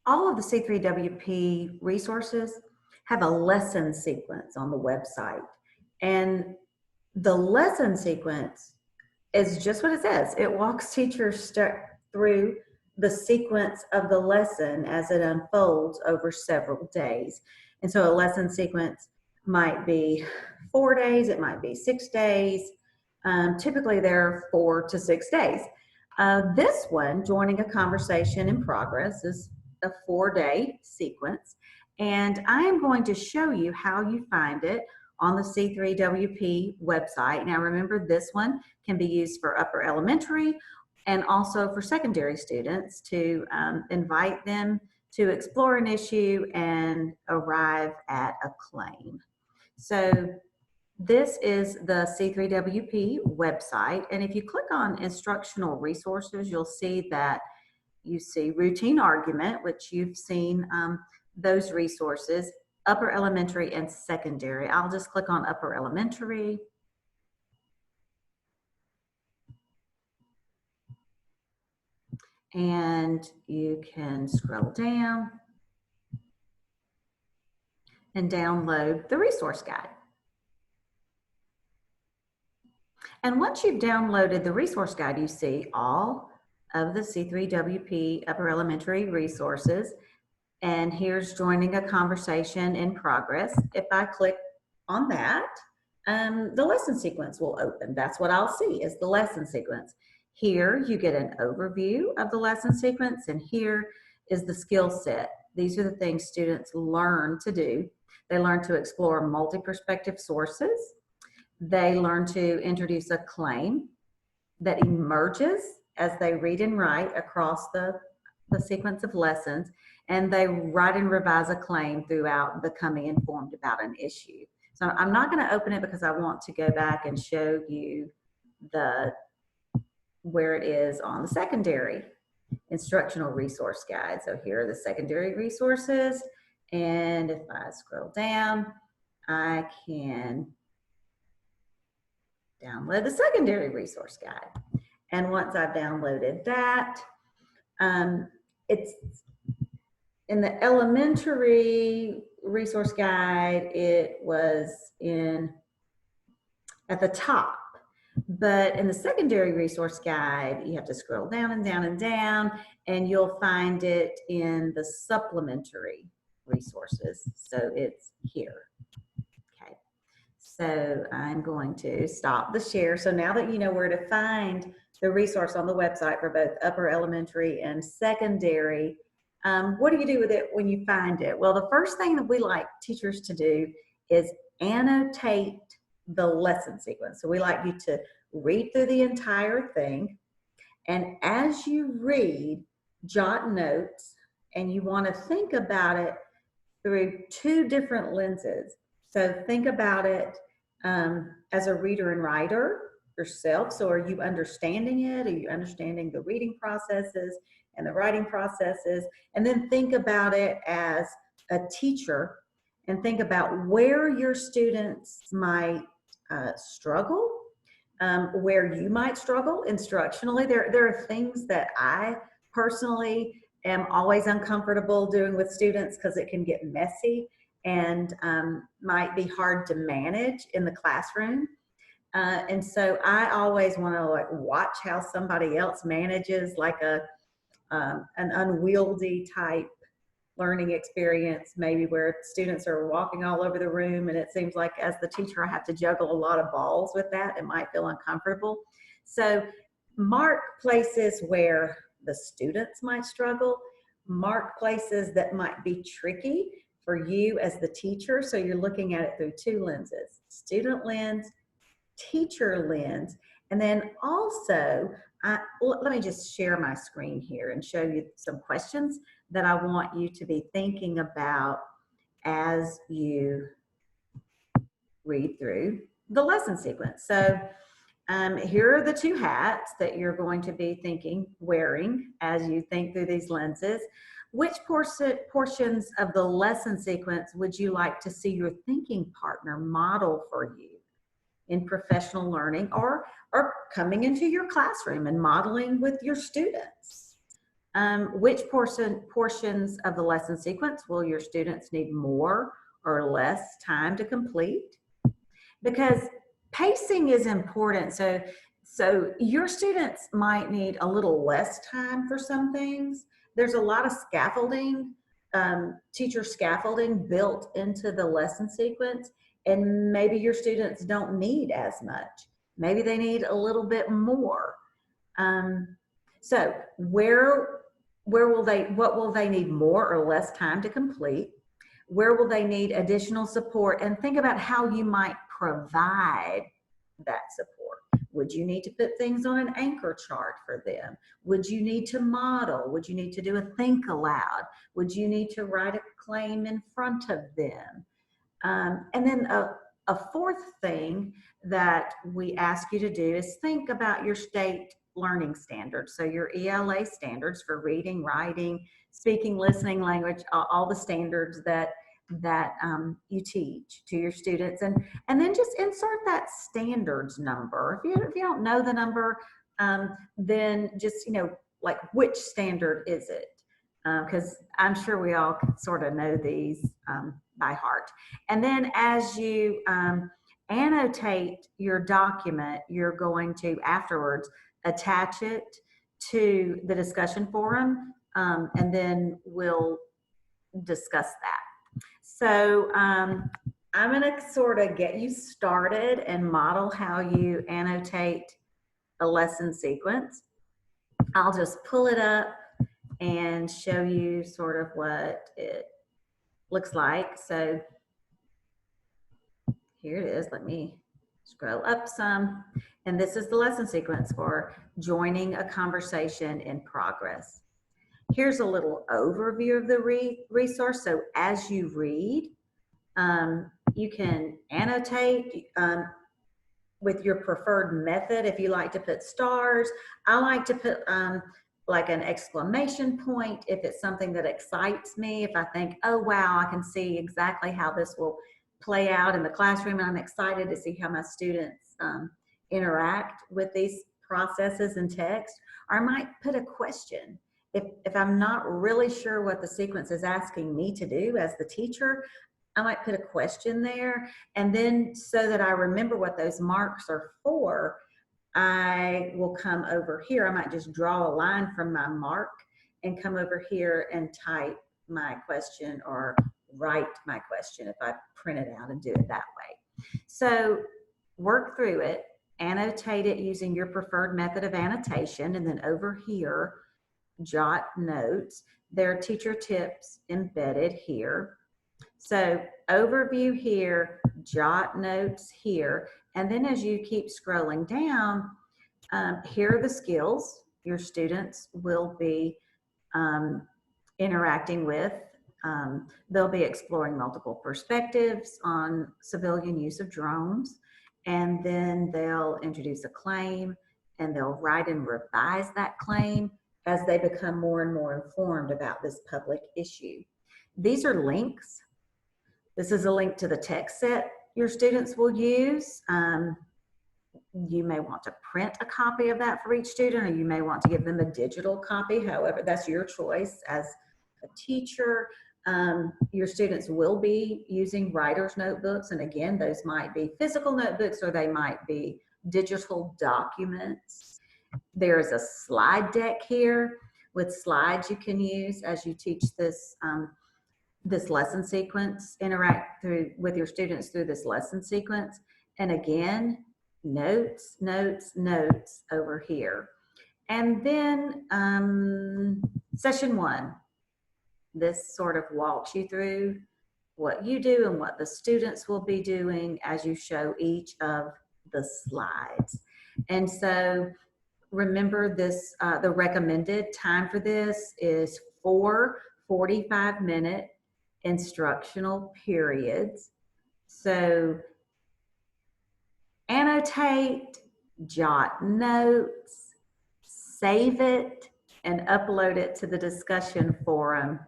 all of the C3WP resources have a lesson sequence on the website. And the lesson sequence is just what it says. It walks teachers through the sequence of the lesson as it unfolds over several days. And so a lesson sequence might be 4 days, it might be 6 days. Typically they're 4 to 6 days. This one, Joining a Conversation in Progress, is a 4-day sequence. And I am going to show you how you find it on the C3WP website. Now remember, this one can be used for upper elementary and also for secondary students to invite them to explore an issue and arrive at a claim. So this is the C3WP website, and if you click on instructional resources, you'll see that you see routine argument, which you've seen those resources, upper elementary and secondary. I'll just click on upper elementary. And you can scroll down and download the resource guide. And once you've downloaded the resource guide, you see all of the C3WP upper elementary resources. And here's Joining a Conversation in Progress. If I click on that, the lesson sequence will open. That's what I'll see, is the lesson sequence. Here you get an overview of the lesson sequence, and here is the skill set. These are the things students learn to do. They learn to explore multi-perspective sources. They learn to introduce a claim that emerges as they read and write across the sequence of lessons, and they write and revise a claim throughout becoming informed about an issue. So I'm not going to open it because I want to go back and show you where it is on the secondary instructional resource guide. So here are the secondary resources, and if I scroll down, I can download the secondary resource guide. And once I've downloaded that, it's in the elementary resource guide, it was at the top. But in the secondary resource guide, you have to scroll down and down and down, and you'll find it in the supplementary resources. So it's here. Okay. So I'm going to stop the share. So now that you know where to find the resource on the website for both upper elementary and secondary, what do you do with it when you find it? Well, the first thing that we like teachers to do is annotate the lesson sequence. So we like you to read through the entire thing, and as you read, jot notes, and you want to think about it through 2 different lenses. So think about it as a reader and writer yourself. So are you understanding it? Are you understanding the reading processes and the writing processes? And then think about it as a teacher, and think about where your students might struggle, where you might struggle instructionally. There are things that I personally am always uncomfortable doing with students because it can get messy and might be hard to manage in the classroom. And so I always want to watch how somebody else manages an unwieldy type learning experience, maybe where students are walking all over the room, and it seems like as the teacher I have to juggle a lot of balls with that. It might feel uncomfortable. So mark places where the students might struggle, mark places that might be tricky for you as the teacher. So you're looking at it through 2 lenses, student lens, teacher lens. And then also, let me just share my screen here and show you some questions that I want you to be thinking about as you read through the lesson sequence. So here are the 2 hats that you're going to be wearing as you think through these lenses. Which portions of the lesson sequence would you like to see your thinking partner model for you in professional learning, or coming into your classroom and modeling with your students? Which portions of the lesson sequence will your students need more or less time to complete? Because pacing is important. So your students might need a little less time for some things. There's a lot of scaffolding, teacher scaffolding built into the lesson sequence, and maybe your students don't need as much. Maybe they need a little bit more. So what will they need more or less time to complete? Where will they need additional support? And think about how you might provide that support. Would you need to put things on an anchor chart for them? Would you need to model? Would you need to do a think aloud? Would you need to write a claim in front of them? And then a fourth thing that we ask you to do is think about your state learning standards. So your ELA standards for reading, writing, speaking, listening, language, all the standards that you teach to your students, and then just insert that standards number. If you don't know the number, then just like which standard is it? Because I'm sure we all sort of know these by heart. And then as you annotate your document, you're going to afterwards attach it to the discussion forum, and then we'll discuss that. So I'm going to sort of get you started and model how you annotate a lesson sequence. I'll just pull it up and show you sort of what it looks like. So here it is. Let me scroll up some. And this is the lesson sequence for joining a conversation in progress. Here's a little overview of the resource. So as you read, you can annotate with your preferred method. If you like to put stars, I like to put like an exclamation point if it's something that excites me. If I think, oh wow, I can see exactly how this will play out in the classroom, and I'm excited to see how my students interact with these processes in text. Or I might put a question. If I'm not really sure what the sequence is asking me to do as the teacher, I might put a question there. And then so that I remember what those marks are for, I will come over here. I might just draw a line from my mark and come over here and type my question or write my question if I print it out and do it that way. So work through it, annotate it using your preferred method of annotation, and then over here, jot notes. There are teacher tips embedded here. So overview here, jot notes here, and then as you keep scrolling down, here are the skills your students will be interacting with. They'll be exploring multiple perspectives on civilian use of drones, and then they'll introduce a claim, and they'll write and revise that claim as they become more and more informed about this public issue. These are links. This is a link to the text set your students will use. You may want to print a copy of that for each student, or you may want to give them a digital copy. However, that's your choice as a teacher. Your students will be using writer's notebooks, and again, those might be physical notebooks or they might be digital documents. There's a slide deck here with slides you can use as you teach this this lesson sequence, interact with your students through this lesson sequence. And again, notes, notes, notes over here. And then session 1, this sort of walks you through what you do and what the students will be doing as you show each of the slides. And so remember this, the recommended time for this is 4 45-minute instructional periods. So annotate, jot notes, save it, and upload it to the discussion forum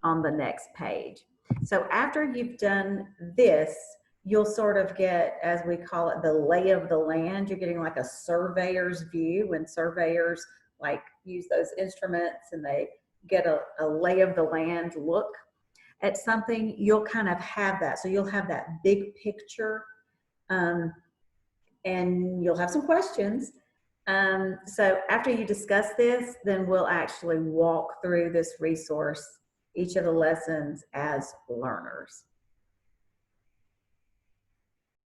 on the next page. So after you've done this, you'll sort of get, as we call it, the lay of the land. You're getting like a surveyor's view when surveyors, like, use those instruments and they get a lay of the land look at something, you'll kind of have that. So you'll have that big picture, and you'll have some questions. So after you discuss this, then we'll actually walk through this resource, each of the lessons as learners.